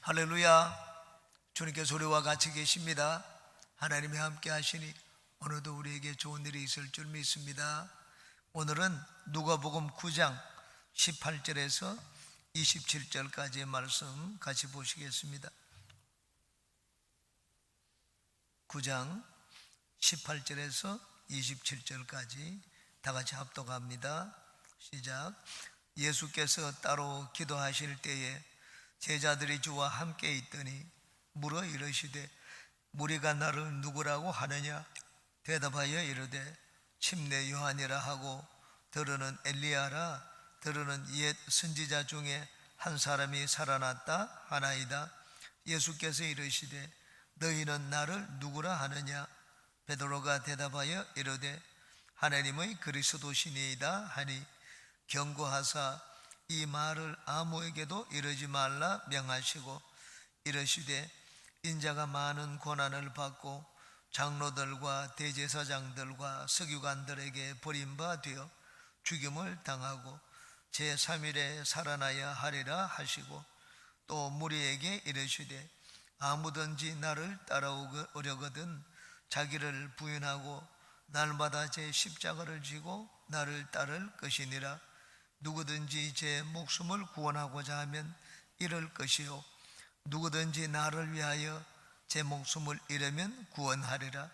할렐루야. 주님께서 우리와 같이 계십니다. 하나님이 함께 하시니 오늘도 우리에게 좋은 일이 있을 줄 믿습니다. 오늘은 누가복음 9장 18절에서 27절까지의 말씀 같이 보시겠습니다. 9장 18절에서 27절까지 다 같이 합독합니다. 시작. 예수께서 따로 기도하실 때에 제자들이 주와 함께 있더니 물어 이르시되 무리가 나를 누구라고 하느냐? 대답하여 이르되 침례 요한이라 하고 더러는 엘리야라, 더러는 옛 선지자 중에 한 사람이 살아났다 하나이다. 예수께서 이르시되 너희는 나를 누구라 하느냐? 베드로가 대답하여 이르되 하나님의 그리스도시니이다 하니 경고하사 이 말을 아무에게도 이르지 말라 명하시고 이르시되 인자가 많은 고난을 받고 장로들과 대제사장들과 서기관들에게 버림받아 죽임을 당하고 제3일에 살아나야 하리라 하시고 또 무리에게 이르시되 아무든지 나를 따라오려거든 자기를 부인하고 날마다 제 십자가를 지고 나를 따를 것이니라. 누구든지 제 목숨을 구원하고자 하면 잃을 것이요 누구든지 나를 위하여 제 목숨을 잃으면 구원하리라.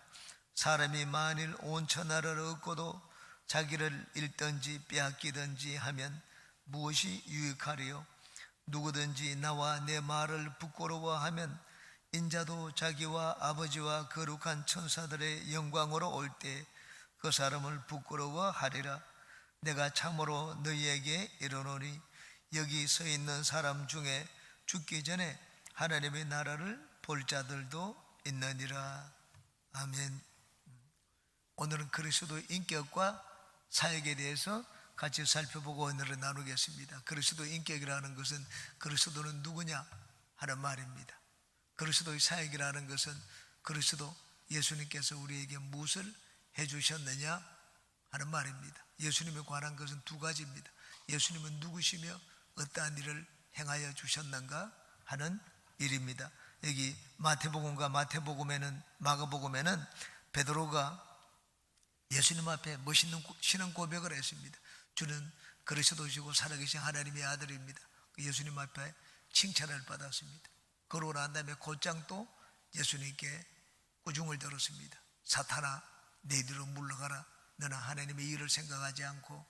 사람이 만일 온 천하를 얻고도 자기를 잃든지 빼앗기든지 하면 무엇이 유익하리요? 누구든지 나와 내 말을 부끄러워하면 인자도 자기와 아버지와 거룩한 천사들의 영광으로 올 때 그 사람을 부끄러워하리라. 내가 참으로 너희에게 이르노니 여기 서 있는 사람 중에 죽기 전에 하나님의 나라를 볼 자들도 있느니라. 아멘. 오늘은 그리스도의 인격과 사역에 대해서 같이 살펴보고 오늘은 나누겠습니다. 그리스도의 인격이라는 것은 그리스도는 누구냐 하는 말입니다. 그리스도의 사역이라는 것은 그리스도 예수님께서 우리에게 무엇을 해주셨느냐 하는 말입니다. 예수님에 관한 것은 두 가지입니다. 예수님은 누구시며 어떠한 일을 행하여 주셨는가 하는 일입니다. 여기 마태복음과 마가복음에는 베드로가 예수님 앞에 멋있는 신앙 고백을 했습니다. 주는 그리스도시고 살아계신 하나님의 아들입니다. 예수님 앞에 칭찬을 받았습니다. 그러고 난 다음에 곧장 또 예수님께 꾸중을 들었습니다. 사탄아 내 뒤로 물러가라. 너는 하나님의 일을 생각하지 않고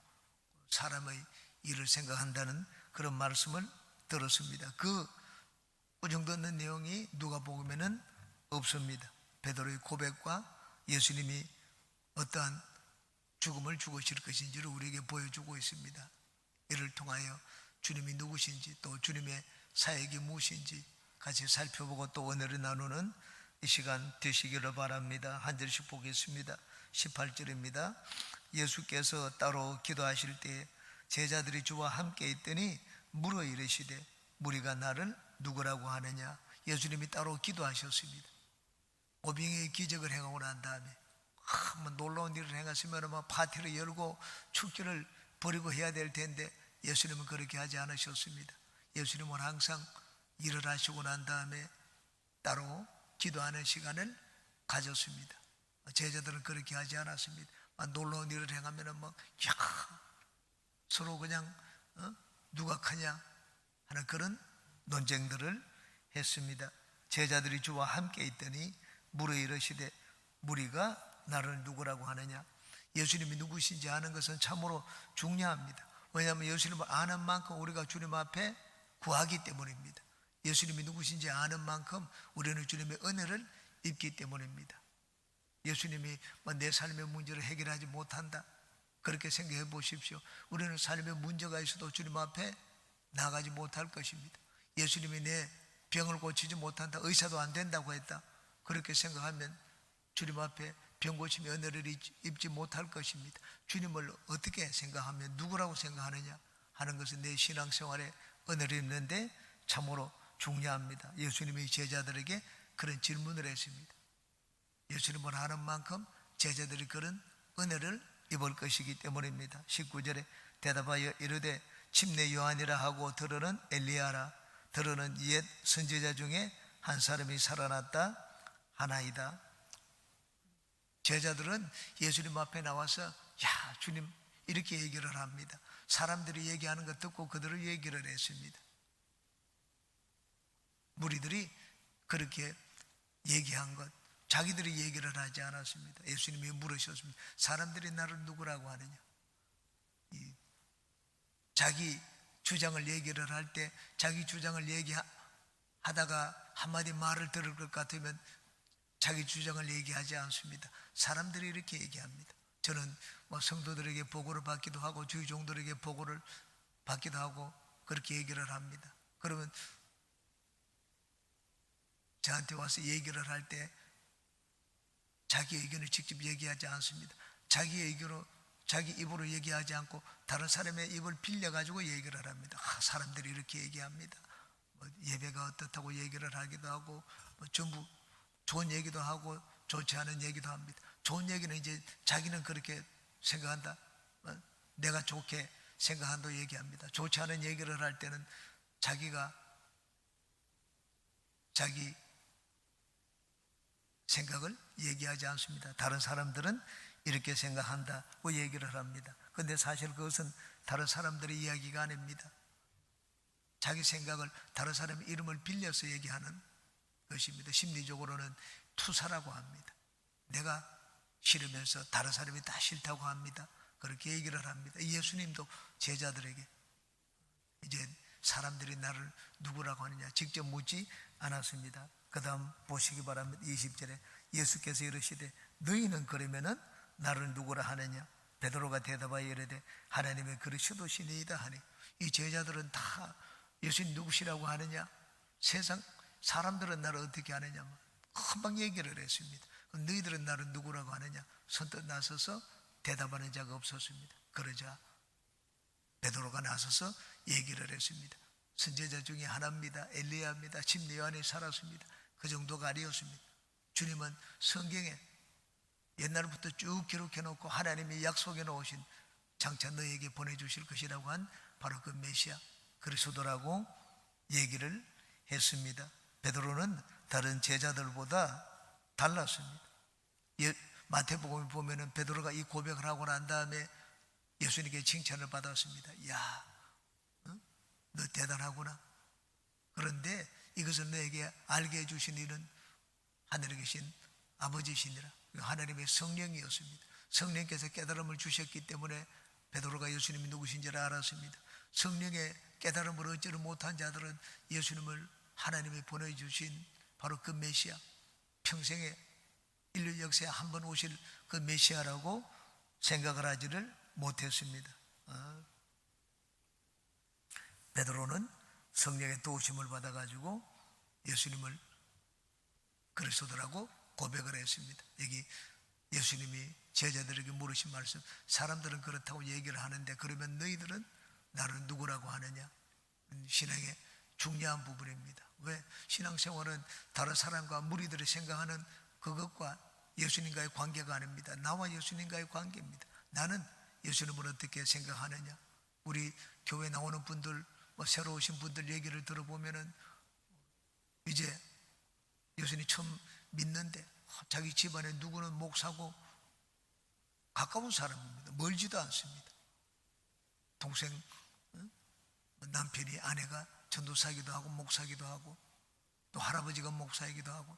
사람의 일을 생각한다는 그런 말씀을 들었습니다. 그 꾸중 듣는 내용이 누가복음에는 없습니다. 베드로의 고백과 예수님이 어떠한 죽음을 죽으실 것인지를 우리에게 보여주고 있습니다. 이를 통하여 주님이 누구신지 또 주님의 사역이 무엇인지 같이 살펴보고 또 오늘을 나누는 이 시간 되시기를 바랍니다. 한 절씩 보겠습니다. 18절입니다. 예수께서 따로 기도하실 때 제자들이 주와 함께 있더니 물어 이르시되 무리가 나를 누구라고 하느냐? 예수님이 따로 기도하셨습니다. 오병이의 기적을 행하고 난 다음에 놀라운 일을 행했으면 파티를 열고 축제를 벌이고 해야 될 텐데 예수님은 그렇게 하지 않으셨습니다. 예수님은 항상 일을 하시고 난 다음에 따로 기도하는 시간을 가졌습니다. 제자들은 그렇게 하지 않았습니다. 놀라운 일을 행하면 서로 그냥 누가 크냐 하는 그런 논쟁들을 했습니다. 제자들이 주와 함께 있더니 물어 이르시되 무리가 나를 누구라고 하느냐? 예수님이 누구신지 아는 것은 참으로 중요합니다. 왜냐하면 예수님을 아는 만큼 우리가 주님 앞에 구하기 때문입니다. 예수님이 누구신지 아는 만큼 우리는 주님의 은혜를 입기 때문입니다. 예수님이 내 삶의 문제를 해결하지 못한다 그렇게 생각해 보십시오. 우리는 삶의 문제가 있어도 주님 앞에 나가지 못할 것입니다. 예수님이 내 병을 고치지 못한다, 의사도 안 된다고 했다 그렇게 생각하면 주님 앞에 병 고침의 은혜를 입지 못할 것입니다. 주님을 어떻게 생각하면 누구라고 생각하느냐 하는 것은 내 신앙생활에 은혜를 입는데 참으로 중요합니다. 예수님이 제자들에게 그런 질문을 했습니다. 예수님을 아는 만큼 제자들이 그런 은혜를 입을 것이기 때문입니다. 19절에 대답하여 이르되 침례 요한이라 하고 더러는 엘리야라, 더러는 옛 선지자 중에 한 사람이 살아났다 하나이다. 제자들은 예수님 앞에 나와서 야 주님 이렇게 얘기를 합니다. 사람들이 얘기하는 것 듣고 그들을 얘기를 했습니다. 무리들이 그렇게 얘기한 것 자기들이 얘기를 하지 않았습니다. 예수님이 물으셨습니다. 사람들이 나를 누구라고 하느냐? 자기 주장을 얘기를 할 때 자기 주장을 얘기하다가 한마디 말을 들을 것 같으면 자기 주장을 얘기하지 않습니다. 사람들이 이렇게 얘기합니다. 저는 성도들에게 보고를 받기도 하고 주위 종들에게 보고를 받기도 하고 그렇게 얘기를 합니다. 그러면 저한테 와서 얘기를 할 때 자기 의견을 직접 얘기하지 않습니다. 자기 입으로 얘기하지 않고 다른 사람의 입을 빌려가지고 얘기를 합니다. 사람들이 이렇게 얘기합니다. 예배가 어떻다고 얘기를 하기도 하고 전부 좋은 얘기도 하고 좋지 않은 얘기도 합니다. 좋은 얘기는 이제 자기는 그렇게 생각한다. 내가 좋게 생각한다고 얘기합니다. 좋지 않은 얘기를 할 때는 자기가 자기 생각을 얘기하지 않습니다. 다른 사람들은 이렇게 생각한다고 얘기를 합니다. 그런데 사실 그것은 다른 사람들의 이야기가 아닙니다. 자기 생각을 다른 사람의 이름을 빌려서 얘기하는 것입니다. 심리적으로는 투사라고 합니다. 내가 싫으면서 다른 사람이 다 싫다고 합니다. 그렇게 얘기를 합니다. 예수님도 제자들에게 이제 사람들이 나를 누구라고 하느냐 직접 묻지 않았습니다. 그 다음 보시기 바랍니다. 20절에 예수께서 이르시되 너희는 그러면은 나를 누구라 하느냐? 베드로가 대답하여 이르되 하나님의 그리스도시니이다 하니 이 제자들은 다 예수님 누구시라고 하느냐? 세상 사람들은 나를 어떻게 하느냐? 금방 얘기를 했습니다. 너희들은 나를 누구라고 하느냐? 선뜻 나서서 대답하는 자가 없었습니다. 그러자 베드로가 나서서 얘기를 했습니다. 선지자 중에 하나입니다. 엘리야입니다. 침례 요한이 살았습니다. 그 정도가 아니었습니다. 주님은 성경에 옛날부터 쭉 기록해 놓고 하나님이 약속해 놓으신 장차 너에게 보내주실 것이라고 한 바로 그 메시아 그리스도라고 얘기를 했습니다. 베드로는 다른 제자들보다 달랐습니다. 마태복음에 보면은 베드로가 이 고백을 하고 난 다음에 예수님께 칭찬을 받았습니다. 야, 너 대단하구나. 그런데 이것을 너에게 알게 해주신 이는 하늘에 계신 아버지시니라. 하나님의 성령이었습니다. 성령께서 깨달음을 주셨기 때문에 베드로가 예수님이 누구신지를 알았습니다. 성령의 깨달음을 얻지를 못한 자들은 예수님을 하나님이 보내주신 바로 그 메시아, 평생에 인류 역사에 한 번 오실 그 메시아라고 생각을 하지를 못했습니다. 베드로는 성령의 도우심을 받아가지고 예수님을 그리스도라고 고백을 했습니다. 여기 예수님이 제자들에게 물으신 말씀, 사람들은 그렇다고 얘기를 하는데 그러면 너희들은 나를 누구라고 하느냐? 신앙의 중요한 부분입니다. 왜? 신앙생활은 다른 사람과 무리들이 생각하는 그것과 예수님과의 관계가 아닙니다. 나와 예수님과의 관계입니다. 나는 예수님을 어떻게 생각하느냐? 우리 교회 나오는 분들, 새로 오신 분들 얘기를 들어보면은 이제 예수님 처음 믿는데 자기 집안에 누구는 목사고 가까운 사람입니다. 멀지도 않습니다. 동생, 남편이 아내가 전도사이기도 하고 목사이기도 하고 또 할아버지가 목사이기도 하고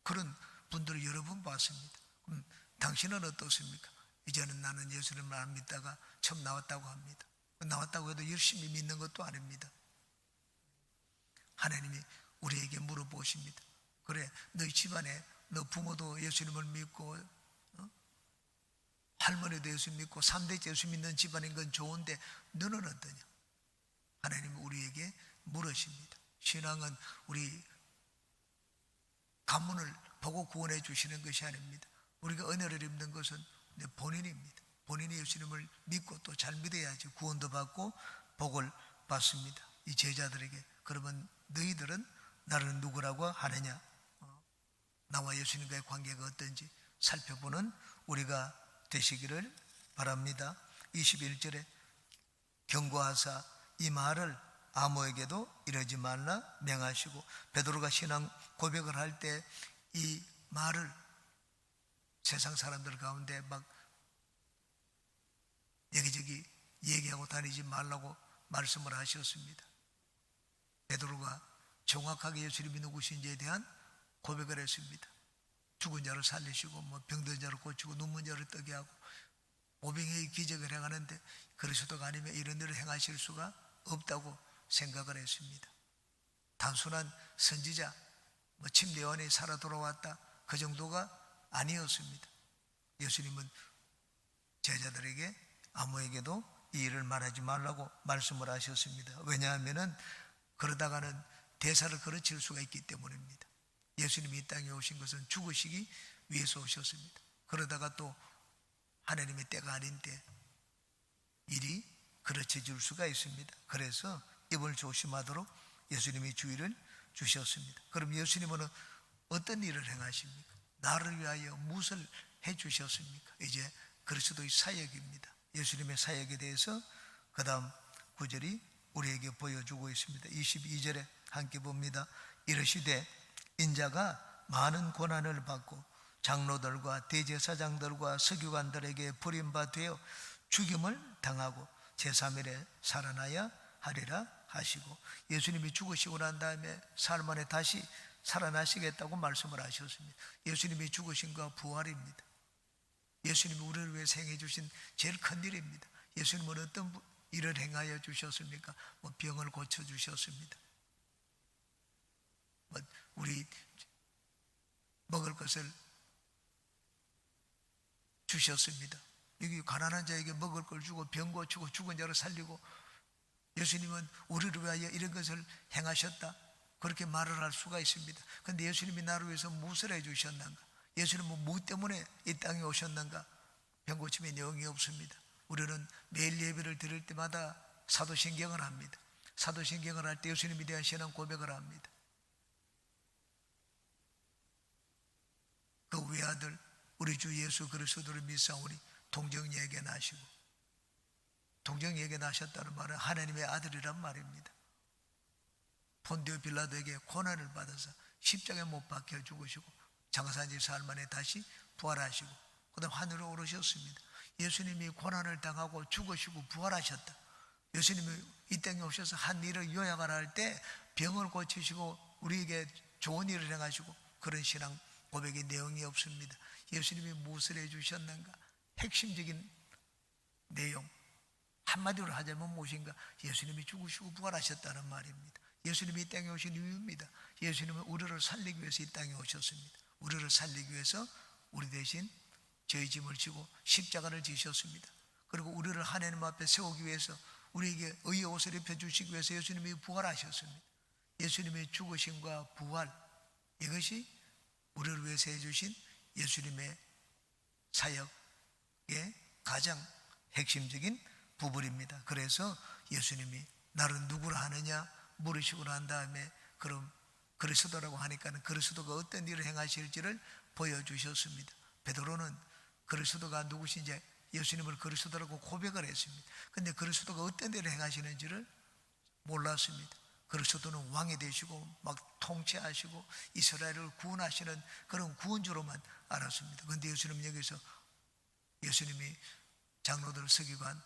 그런 분들을 여러 번 봤습니다. 그럼 당신은 어떻습니까? 이제는 나는 예수님을 안 믿다가 처음 나왔다고 합니다. 나왔다고 해도 열심히 믿는 것도 아닙니다. 하나님이 우리에게 물어보십니다. 그래, 너희 집안에 너 부모도 예수님을 믿고 할머니도 예수 믿고 3대째 예수 믿는 집안인 건 좋은데 너는 어떠냐? 하나님이 우리에게 물으십니다. 신앙은 우리 가문을 보고 구원해 주시는 것이 아닙니다. 우리가 은혜를 입는 것은 본인입니다. 본인이 예수님을 믿고 또 잘 믿어야지 구원도 받고 복을 받습니다. 이 제자들에게 그러면 너희들은 나를 누구라고 하느냐? 나와 예수님과의 관계가 어떤지 살펴보는 우리가 되시기를 바랍니다. 21절에 경고하사 이 말을 아무에게도 이러지 말라 명하시고, 베드로가 신앙 고백을 할 때 이 말을 세상 사람들 가운데 막 여기저기 얘기하고 다니지 말라고 말씀을 하셨습니다. 베드로가 정확하게 예수님이 누구신지에 대한 고백을 했습니다. 죽은 자를 살리시고 병든 자를 고치고 눈먼 자를 뜨게 하고 오병이의 기적을 행하는데 그리스도가 아니면 이런 일을 행하실 수가 없다고 생각을 했습니다. 단순한 선지자, 침례원이 살아 돌아왔다, 그 정도가 아니었습니다. 예수님은 제자들에게 아무에게도 이 일을 말하지 말라고 말씀을 하셨습니다. 왜냐하면 그러다가는 대사를 거르칠 수가 있기 때문입니다. 예수님이 이 땅에 오신 것은 죽으시기 위해서 오셨습니다. 그러다가 또 하나님의 때가 아닌 때 일이 그르쳐질 수가 있습니다. 그래서 입을 조심하도록 예수님이 주의를 주셨습니다. 그럼 예수님은 어떤 일을 행하십니까? 나를 위하여 무엇을 해주셨습니까? 이제 그리스도의 사역입니다. 예수님의 사역에 대해서 그 다음 구절이 우리에게 보여주고 있습니다. 22절에 함께 봅니다. 이르시되 인자가 많은 고난을 받고 장로들과 대제사장들과 서기관들에게 버림받되어 죽임을 당하고 제3일에 살아나야 하리라 하시고, 예수님이 죽으시고 난 다음에 사흘 만에 다시 살아나시겠다고 말씀을 하셨습니다. 예수님이 죽으신과 부활입니다. 예수님이 우리를 위해서 행해 주신 제일 큰 일입니다. 예수님은 어떤 일을 행하여 주셨습니까? 병을 고쳐 주셨습니다. 우리 먹을 것을 주셨습니다. 여기 가난한 자에게 먹을 걸 주고 병 고치고 죽은 자를 살리고, 예수님은 우리를 위하여 이런 것을 행하셨다, 그렇게 말을 할 수가 있습니다. 그런데 예수님이 나를 위해서 무엇을 해주셨는가? 예수님은 무엇 때문에 이 땅에 오셨는가? 병 고침의 내용이 없습니다. 우리는 매일 예배를 드릴 때마다 사도신경을 합니다. 사도신경을 할 때 예수님에 대한 신앙 고백을 합니다. 그 외아들 우리 주 예수 그리스도를 믿사오니 동정예에게 나시고, 동정예에게 나셨다는 말은 하나님의 아들이란 말입니다. 본디오 빌라도에게 고난을 받아서 십자가에 못 박혀 죽으시고 장사한 지 사흘 만에 다시 부활하시고 그 다음 하늘로 오르셨습니다. 예수님이 고난을 당하고 죽으시고 부활하셨다. 예수님이 이 땅에 오셔서 한 일을 요약을 할 때 병을 고치시고 우리에게 좋은 일을 행하시고 그런 신앙 고백의 내용이 없습니다. 예수님이 무엇을 해주셨는가? 핵심적인 내용 한마디로 하자면 무엇인가? 예수님이 죽으시고 부활하셨다는 말입니다. 예수님이 이 땅에 오신 이유입니다. 예수님은 우리를 살리기 위해서 이 땅에 오셨습니다. 우리를 살리기 위해서 우리 대신 저희 짐을 지고 십자가를 지셨습니다. 그리고 우리를 하나님 앞에 세우기 위해서 우리에게 의의 옷을 입혀주시기 위해서 예수님이 부활하셨습니다. 예수님의 죽으심과 부활, 이것이 우리를 위해서 해주신 예수님의 사역의 가장 핵심적인 부분입니다. 그래서 예수님이 나를 누구라 하느냐 물으시고 난 다음에 그럼 그리스도라고 하니까는 그리스도가 어떤 일을 행하실지를 보여주셨습니다. 베드로는 그리스도가 누구신지 예수님을 그리스도라고 고백을 했습니다. 그런데 그리스도가 어떤 일을 행하시는지를 몰랐습니다. 그리스도는 왕이 되시고 막 통치하시고 이스라엘을 구원하시는 그런 구원주로만 알았습니다. 그런데 예수님은 여기서 예수님이 장로들, 서기관,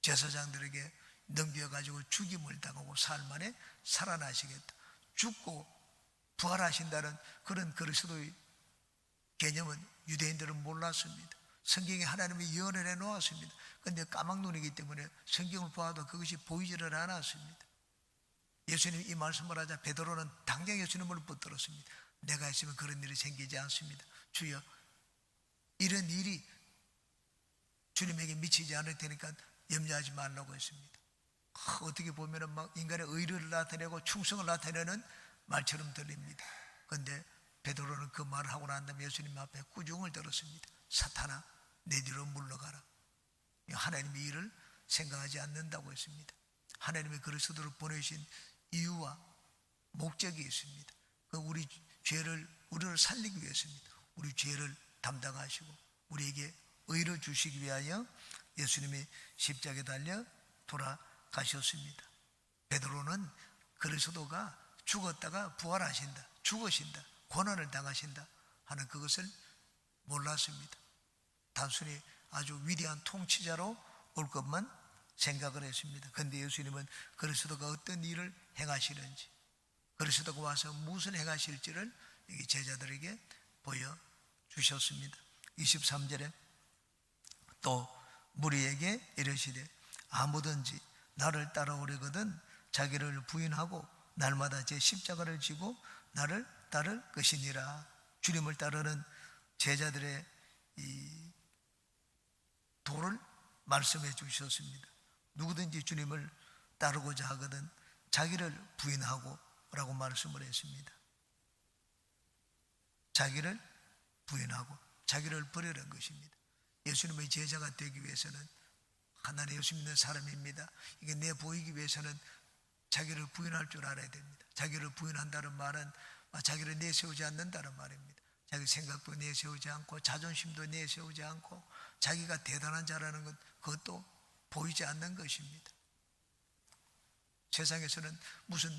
제사장들에게 넘겨가지고 죽임을 당하고 사흘 만에 살아나시겠다, 죽고 부활하신다는 그런 그리스도의 개념은 유대인들은 몰랐습니다. 성경에 하나님이 예언을 해놓았습니다. 그런데 까막눈이기 때문에 성경을 보아도 그것이 보이지를 않았습니다. 예수님이 이 말씀을 하자 베드로는 당장 예수님을 붙들었습니다. 내가 있으면 그런 일이 생기지 않습니다. 주여, 이런 일이 주님에게 미치지 않을 테니까 염려하지 말라고 했습니다. 어떻게 보면 막 인간의 의를 나타내고 충성을 나타내는 말처럼 들립니다. 그런데 베드로는 그 말을 하고 난 다음에 예수님 앞에 꾸중을 들었습니다. 사탄아, 내 뒤로 물러가라. 하나님의 일을 생각하지 않는다고 했습니다. 하나님의 그리스도를 보내신 이유와 목적이 있습니다. 그 우리를 살리기 위해서입니다. 우리 죄를 담당하시고 우리에게 의를 주시기 위하여 예수님이 십자가에 달려 돌아가셨습니다. 베드로는 그리스도가 죽었다가 부활하신다, 죽으신다, 고난을 당하신다 하는 그것을 몰랐습니다. 단순히 아주 위대한 통치자로 올 것만 생각을 했습니다. 그런데 예수님은 그리스도가 어떤 일을 행하시는지, 그리스도가 와서 무엇을 행하실지를 제자들에게 보여주셨습니다. 23절에 또 무리에게 이르시되 아무든지 나를 따라오려거든 자기를 부인하고 날마다 제 십자가를 지고 나를 따를 것이니라. 주님을 따르는 제자들의 이 도를 말씀해 주셨습니다. 누구든지 주님을 따르고자 하거든 자기를 부인하고 라고 말씀을 했습니다. 자기를 부인하고 자기를 버리는 것입니다. 예수님의 제자가 되기 위해서는 하나님 예수 믿는 사람입니다. 이게 내 보이기 위해서는 자기를 부인할 줄 알아야 됩니다. 자기를 부인한다는 말은 자기를 내세우지 않는다는 말입니다. 자기 생각도 내세우지 않고 자존심도 내세우지 않고 자기가 대단한 자라는 것, 그것도 보이지 않는 것입니다. 세상에서는 무슨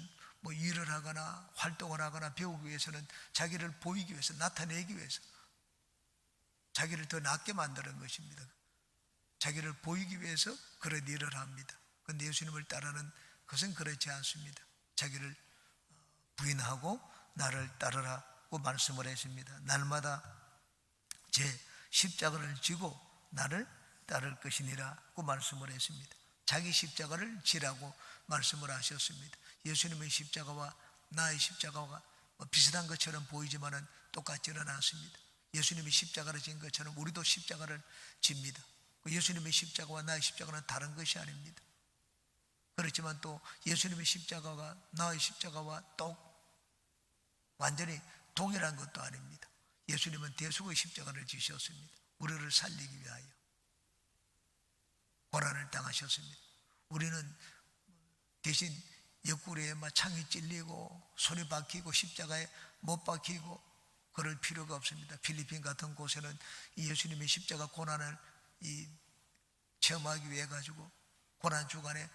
일을 하거나 활동을 하거나 배우기 위해서는 자기를 보이기 위해서, 나타내기 위해서 자기를 더 낫게 만드는 것입니다. 자기를 보이기 위해서 그런 일을 합니다. 그런데 예수님을 따르는 것은 그렇지 않습니다. 자기를 부인하고 나를 따르라고 말씀을 했습니다. 날마다 제 십자가를 지고 나를 따를 것이니라고 말씀을 했습니다. 자기 십자가를 지라고 말씀을 하셨습니다. 예수님의 십자가와 나의 십자가가 비슷한 것처럼 보이지만은 똑같지는 않습니다. 예수님이 십자가를 진 것처럼 우리도 십자가를 집니다. 예수님의 십자가와 나의 십자가는 다른 것이 아닙니다. 그렇지만 또 예수님의 십자가가 나의 십자가와 완전히 동일한 것도 아닙니다. 예수님은 대속의 십자가를 지셨습니다. 우리를 살리기 위하여 고난을 당하셨습니다. 우리는 대신 옆구리에 창이 찔리고 손이 박히고 십자가에 못 박히고 그럴 필요가 없습니다. 필리핀 같은 곳에는 이 예수님의 십자가 고난을 체험하기 위해 가지고 고난 주간에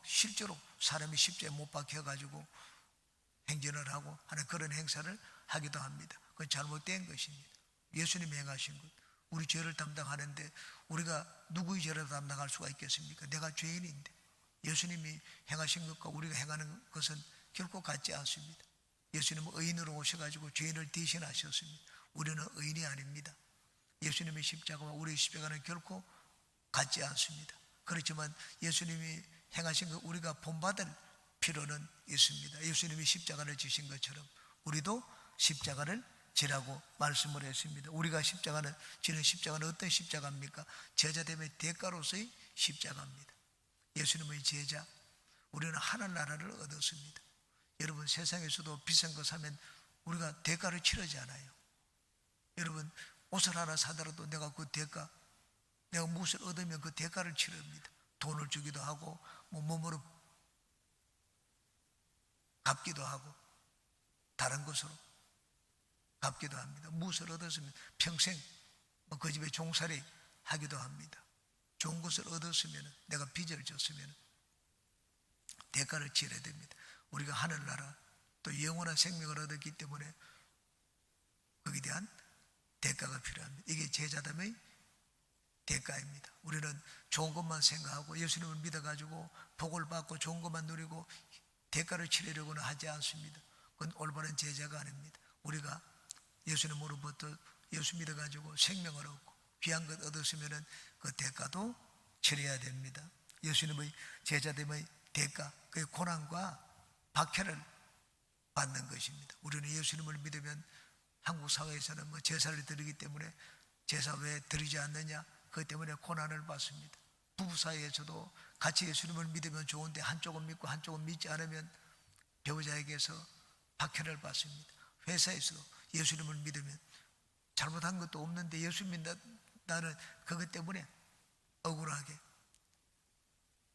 실제로 사람이 십자가에 못 박혀 가지고 행진을 하고 하는 그런 행사를 하기도 합니다. 그건 잘못된 것입니다. 예수님이 행하신 것, 우리 죄를 담당하는데 우리가 누구의 죄를 담당할 수가 있겠습니까? 내가 죄인인데 예수님이 행하신 것과 우리가 행하는 것은 결코 같지 않습니다. 예수님은 의인으로 오셔가지고 죄인을 대신하셨습니다. 우리는 의인이 아닙니다. 예수님의 십자가와 우리의 십자가는 결코 같지 않습니다. 그렇지만 예수님이 행하신 것 우리가 본받을 필요는 있습니다. 예수님이 십자가를 지신 것처럼 우리도 십자가를 지라고 말씀을 했습니다. 우리가 지는 십자가는 어떤 십자가입니까? 제자됨의 대가로서의 십자가입니다. 예수님의 제자, 우리는 하늘나라를 얻었습니다. 여러분, 세상에서도 비싼 거 사면 우리가 대가를 치르지 않아요. 여러분, 옷을 하나 사더라도 내가 무엇을 얻으면 그 대가를 치릅니다. 돈을 주기도 하고 몸으로 갚기도 하고 다른 것으로 갚기도 합니다. 무엇을 얻었으면 평생 그 집에 종살이 하기도 합니다. 좋은 것을 얻었으면, 내가 빚을 졌으면 대가를 치러야 됩니다. 우리가 하늘나라 또 영원한 생명을 얻었기 때문에 거기에 대한 대가가 필요합니다. 이게 제자됨의 대가입니다. 우리는 좋은 것만 생각하고 예수님을 믿어가지고 복을 받고 좋은 것만 누리고 대가를 치르려고는 하지 않습니다. 그건 올바른 제자가 아닙니다. 우리가 예수님으로부터 예수 믿어가지고 생명을 얻고 귀한 것 얻었으면 그 대가도 치러야 됩니다. 예수님의 제자됨의 대가, 그 고난과 박해를 받는 것입니다. 우리는 예수님을 믿으면 한국 사회에서는 제사를 드리기 때문에 제사 왜 드리지 않느냐, 그것 때문에 고난을 받습니다. 부부 사이에서도 같이 예수님을 믿으면 좋은데 한쪽은 믿고 한쪽은 믿지 않으면 배우자에게서 박해를 받습니다. 회사에서도 예수님을 믿으면 잘못한 것도 없는데 예수 믿는다는 그것 때문에 억울하게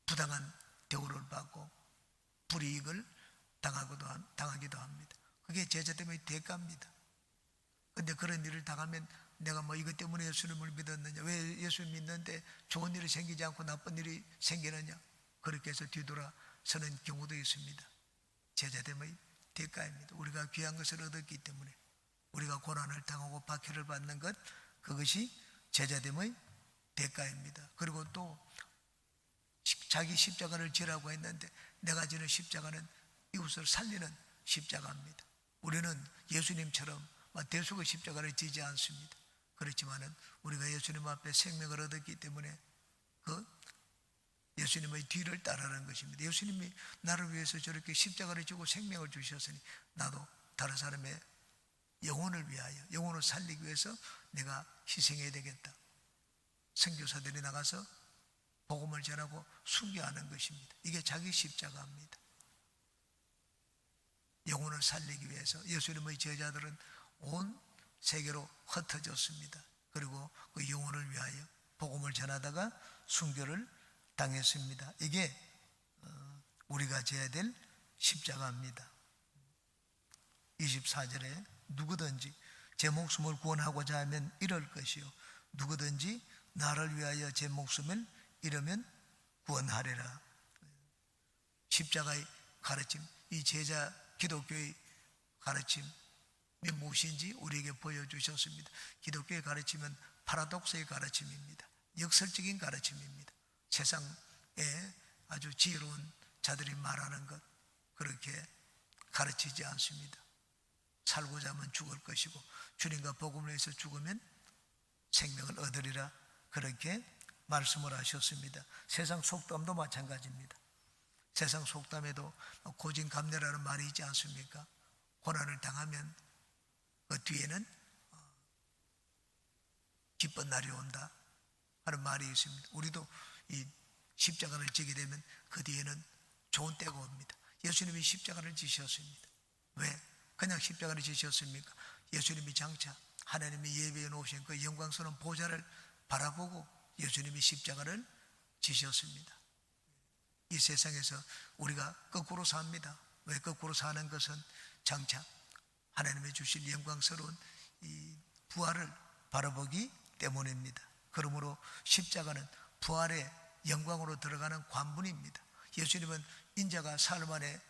부당한 대우를 받고 불이익을 당하기도 합니다. 그게 제자됨의 대가입니다. 그런데 그런 일을 당하면 내가 이것 때문에 예수님을 믿었느냐, 왜 예수 믿는데 좋은 일이 생기지 않고 나쁜 일이 생기느냐, 그렇게 해서 뒤돌아 서는 경우도 있습니다. 제자됨의 대가입니다. 우리가 귀한 것을 얻었기 때문에, 우리가 고난을 당하고 박해를 받는 것, 그것이 제자됨의 대가입니다. 그리고 또 자기 십자가를 지라고 했는데, 내가 지는 십자가는 이웃을 살리는 십자가입니다. 우리는 예수님처럼 대속의 십자가를 지지 않습니다. 그렇지만은 우리가 예수님 앞에 생명을 얻었기 때문에 그 예수님의 뒤를 따르는 것입니다. 예수님이 나를 위해서 저렇게 십자가를 지고 생명을 주셨으니 나도 다른 사람의 영혼을 위하여, 영혼을 살리기 위해서 내가 희생해야 되겠다. 선교사들이 나가서 복음을 전하고 순교하는 것입니다. 이게 자기 십자가입니다. 영혼을 살리기 위해서 예수님의 제자들은 온 세계로 흩어졌습니다. 그리고 그 영혼을 위하여 복음을 전하다가 순교를 당했습니다. 이게 우리가 져야 될 십자가입니다. 24절에 누구든지 제 목숨을 구원하고자 하면 잃을 것이요 누구든지 나를 위하여 제 목숨을 잃으면 구원하리라. 십자가의 가르침, 이 제자 기독교의 가르침이 무엇인지 우리에게 보여주셨습니다. 기독교의 가르침은 파라독스의 가르침입니다. 역설적인 가르침입니다. 세상에 아주 지혜로운 자들이 말하는 것, 그렇게 가르치지 않습니다. 살고자 하면 죽을 것이고 주님과 복음을 위해서 죽으면 생명을 얻으리라, 그렇게 말씀을 하셨습니다. 세상 속담도 마찬가지입니다. 세상 속담에도 고진감래라는 말이 있지 않습니까? 고난을 당하면 그 뒤에는 기쁜 날이 온다 하는 말이 있습니다. 우리도 이 십자가를 지게 되면 그 뒤에는 좋은 때가 옵니다. 예수님이 십자가를 지셨습니다. 왜? 그냥 십자가를 지셨습니까? 예수님이 장차 하나님이 예배해 놓으신 그 영광스러운 보좌를 바라보고 예수님이 십자가를 지셨습니다. 이 세상에서 우리가 거꾸로 삽니다. 왜 거꾸로 사는 것은 장차 하나님이 주실 영광스러운 이 부활을 바라보기 때문입니다. 그러므로 십자가는 부활의 영광으로 들어가는 관문입니다. 예수님은 인자가 사흘 만에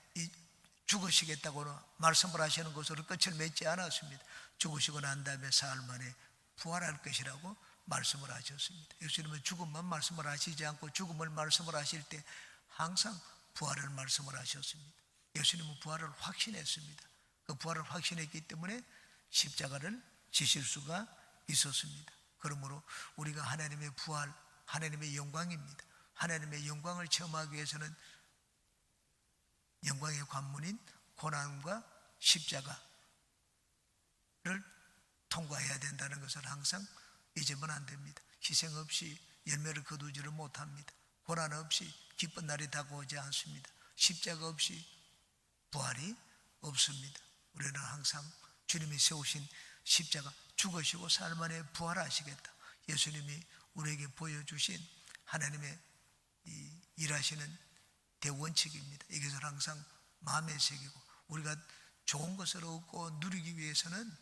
죽으시겠다고 말씀을 하시는 것으로 끝을 맺지 않았습니다. 죽으시고 난 다음에 사흘 만에 부활할 것이라고 말씀을 하셨습니다. 예수님은 죽음만 말씀을 하시지 않고 죽음을 말씀을 하실 때 항상 부활을 말씀을 하셨습니다. 예수님은 부활을 확신했습니다. 그 부활을 확신했기 때문에 십자가를 지실 수가 있었습니다. 그러므로 우리가 하나님의 부활, 하나님의 영광입니다. 하나님의 영광을 체험하기 위해서는 영광의 관문인 고난과 십자가를 통과해야 된다는 것을 항상 잊으면 안 됩니다. 희생 없이 열매를 거두지를 못합니다. 고난 없이 기쁜 날이 다가오지 않습니다. 십자가 없이 부활이 없습니다. 우리는 항상 주님이 세우신 십자가, 죽으시고 사흘 만에 부활하시겠다, 예수님이 우리에게 보여주신 하나님의 이 일하시는 대원칙입니다. 이것을 항상 마음에 새기고 우리가 좋은 것을 얻고 누리기 위해서는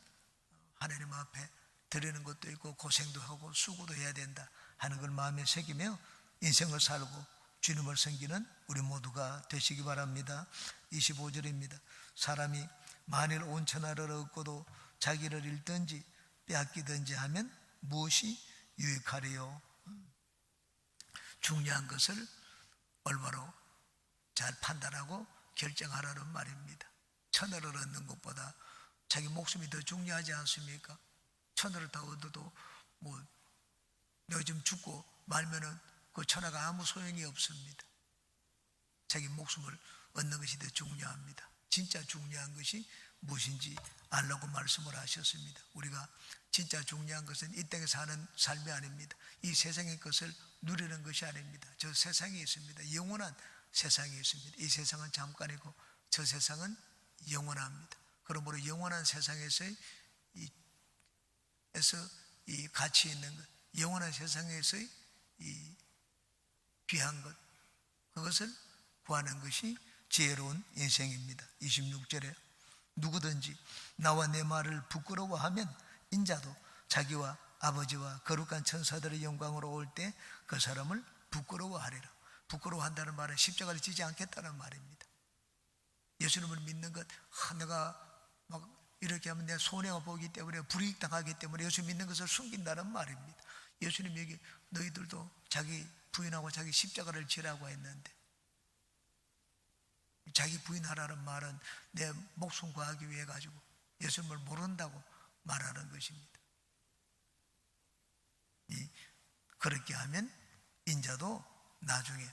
하나님 앞에 드리는 것도 있고 고생도 하고 수고도 해야 된다 하는 걸 마음에 새기며 인생을 살고 주님을 섬기는 우리 모두가 되시기 바랍니다. 25절입니다. 사람이 만일 온 천하를 얻고도 자기를 잃든지 빼앗기든지 하면 무엇이 유익하리요? 중요한 것을 올바로 잘 판단하고 결정하라는 말입니다. 천하를 얻는 것보다 자기 목숨이 더 중요하지 않습니까? 천하를 다 얻어도 요즘 죽고 말면은 그 천하가 아무 소용이 없습니다. 자기 목숨을 얻는 것이 더 중요합니다. 진짜 중요한 것이 무엇인지 알라고 말씀을 하셨습니다. 우리가 진짜 중요한 것은 이 땅에 사는 삶이 아닙니다. 이 세상의 것을 누리는 것이 아닙니다. 저 세상이 있습니다. 영원한 세상이 있습니다. 이 세상은 잠깐이고 저 세상은 영원합니다. 그러므로 영원한 세상에서의 이 가치 있는 것, 영원한 세상에서의 이 귀한 것, 그것을 구하는 것이 지혜로운 인생입니다. 26절에 누구든지 나와 내 말을 부끄러워하면 인자도 자기와 아버지와 거룩한 천사들의 영광으로 올 때 그 사람을 부끄러워하리라. 부끄러워한다는 말은 십자가를 지지 않겠다는 말입니다. 예수님을 믿는 것, 내가 막 이렇게 하면 내 손해가 보기 때문에 불이익 당하기 때문에 예수 믿는 것을 숨긴다는 말입니다. 예수님에게 너희들도 자기 부인하고 자기 십자가를 지라고 했는데, 자기 부인하라는 말은 내 목숨 구하기 위해 가지고 예수님을 모른다고 말하는 것입니다. 그렇게 하면 인자도 나중에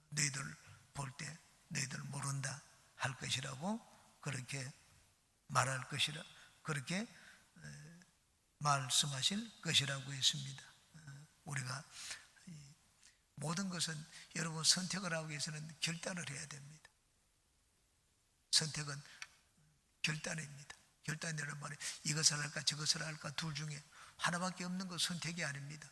너희들 볼 때 너희들 모른다 할 것이라고 그렇게 말할 것이라, 그렇게 말씀하실 것이라고 했습니다. 우리가 모든 것은 여러분 선택을 하기 위해서는 결단을 해야 됩니다. 선택은 결단입니다. 결단이라는 말은 이것을 할까 저것을 할까 둘 중에 하나밖에 없는 것 선택이 아닙니다.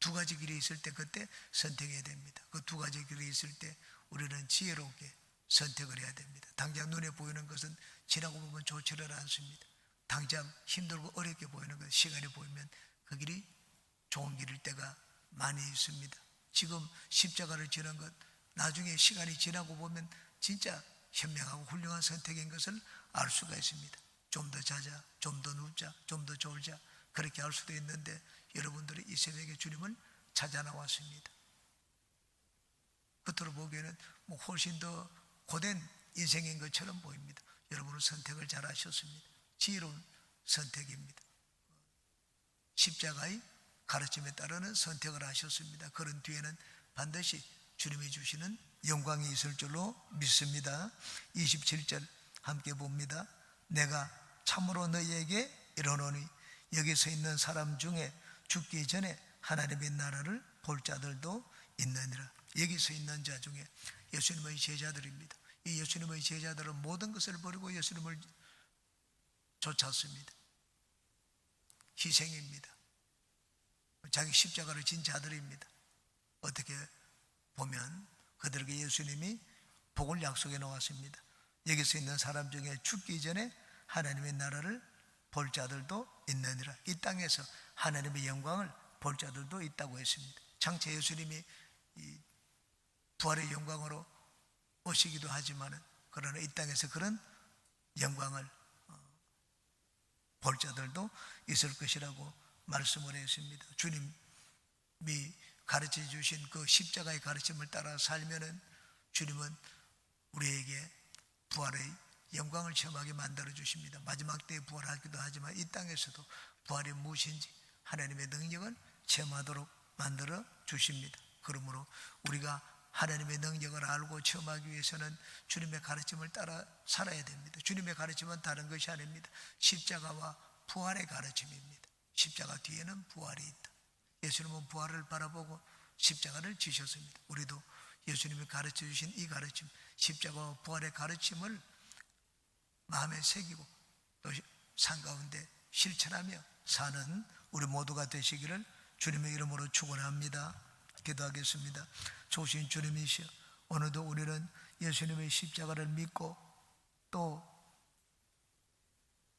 두 가지 길이 있을 때 그때 선택해야 됩니다. 그 두 가지 길이 있을 때 우리는 지혜롭게 선택을 해야 됩니다. 당장 눈에 보이는 것은 지나고 보면 좋지를 않습니다. 당장 힘들고 어렵게 보이는 것, 시간이 보이면 그 길이 좋은 길일 때가 많이 있습니다. 지금 십자가를 지는 것, 나중에 시간이 지나고 보면 진짜 현명하고 훌륭한 선택인 것을 알 수가 있습니다. 좀 더 자자, 좀 더 눕자, 좀 더 졸자, 그렇게 할 수도 있는데 여러분들이 이 새벽에 주님을 찾아 나왔습니다. 겉으로 보기에는 훨씬 더 고된 인생인 것처럼 보입니다. 여러분은 선택을 잘 하셨습니다. 지혜로운 선택입니다. 십자가의 가르침에 따르는 선택을 하셨습니다. 그런 뒤에는 반드시 주님이 주시는 영광이 있을 줄로 믿습니다. 27절 함께 봅니다. 내가 참으로 너희에게 이르노니 여기 서 있는 사람 중에 죽기 전에 하나님의 나라를 볼 자들도 있느니라. 여기 서 있는 자 중에 예수님의 제자들입니다. 이 예수님의 제자들은 모든 것을 버리고 예수님을 쫓았습니다. 희생입니다. 자기 십자가를 진 자들입니다. 어떻게 보면 그들에게 예수님이 복을 약속해 놓았습니다. 여기서 있는 사람 중에 죽기 전에 하나님의 나라를 볼 자들도 있느니라. 이 땅에서 하나님의 영광을 볼 자들도 있다고 했습니다. 장차 예수님이 부활의 영광으로 오시기도 하지만 그러나 이 땅에서 그런 영광을 볼 자들도 있을 것이라고 말씀을 했습니다. 주님이 가르쳐 주신 그 십자가의 가르침을 따라 살면은 주님은 우리에게 부활의 영광을 체험하게 만들어 주십니다. 마지막 때에 부활하기도 하지만 이 땅에서도 부활이 무엇인지 하나님의 능력을 체험하도록 만들어 주십니다. 그러므로 우리가 하나님의 능력을 알고 체험하기 위해서는 주님의 가르침을 따라 살아야 됩니다. 주님의 가르침은 다른 것이 아닙니다. 십자가와 부활의 가르침입니다. 십자가 뒤에는 부활이 있다. 예수님은 부활을 바라보고 십자가를 지셨습니다. 우리도 예수님이 가르쳐 주신 이 가르침, 십자가와 부활의 가르침을 마음에 새기고 또 삶 가운데 실천하며 사는 우리 모두가 되시기를 주님의 이름으로 축원합니다. 기도하겠습니다. 좋으신 주님이시여, 오늘도 우리는 예수님의 십자가를 믿고 또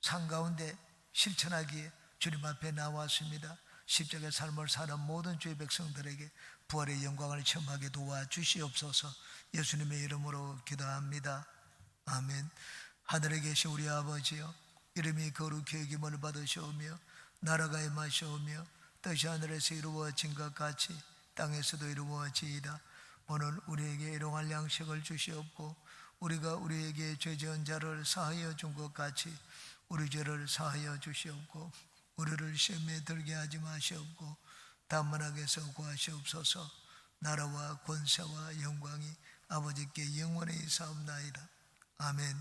삶 가운데 실천하기에 주님 앞에 나왔습니다. 십자가의 삶을 사는 모든 주의 백성들에게 부활의 영광을 체험하게 도와주시옵소서. 예수님의 이름으로 기도합니다. 아멘. 하늘에 계신 우리 아버지여, 이름이 거룩히 여김을 받으시오며 나라가 임하시오며 뜻이 하늘에서 이루어진 것 같이 땅에서도 이루어지이다. 오늘 우리에게 일용할 양식을 주시옵고 우리가 우리에게 죄 지은 자를 사하여 준 것 같이 우리 죄를 사하여 주시옵고 우리를 시험에 들게 하지 마시옵고 다만 악에서 구하시옵소서. 나라와 권세와 영광이 아버지께 영원히 있사옵나이다. 아멘.